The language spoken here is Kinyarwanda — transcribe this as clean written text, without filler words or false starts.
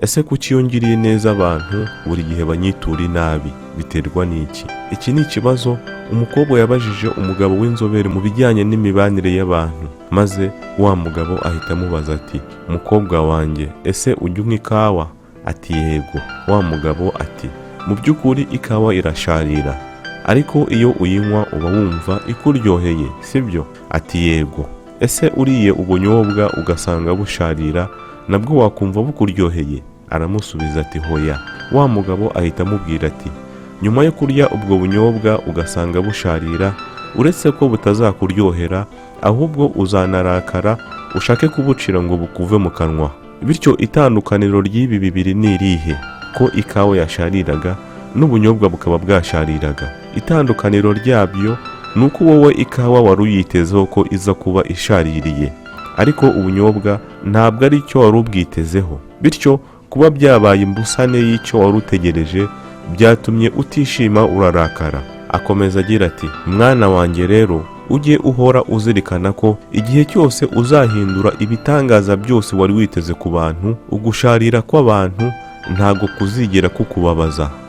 Ese kuki iyo ngiriye neza abantu buri gihe banyitura inabi biterwa n'iki? Iki ni ikibazo umukobwa yabajije umugabo w'inzobere mu bijyanye n'imibanire y'abantu, maze wa mugabo ahita amubaza ati mukobwa wanjye ese ujya unywa ikawa? Ati yego. Wa mugabo ati mu by'ukuri ikawa irasharira, ariko iyo uyinywa uba wumva ikuryoheye sibyo? Ati yego. Ese uriye ubunyobwa ugasanga busharira nabwo wakumva bukuryoheye? Aramusubiza ati hoya. Wa mugabo ahita amubwira ati nyuma yo kurya ubwo bunyobwa ugasanga busharira, uretse ko butazakuryohera ahubwo uzanarakara ushake kubucira ngo bukuve mu kanwa. Bityo itandukaniro ry'ibi bibiri ni irihe? Ko ikawa yashariraga n'ubunyobwa bukaba bwashariraga. Itandukaniro ryabyo ni uko wowe ikawa wari uyitezeho ko iza kuba ishaririye, ariko ubunyobwa ntabwo ari cyo wari ubwitezeho. Bityo kuba byabaye imbusane y'icyo wari utegereje byatumye utishima urarakara. Akomeza agira ati mwana wanjye rero ujye uhora uzirikana ko igihe cyose uzahindura ibitangaza byose wari witeze ku bantu, ugusharira kw'abantu ntago kuzigera kukubabaza.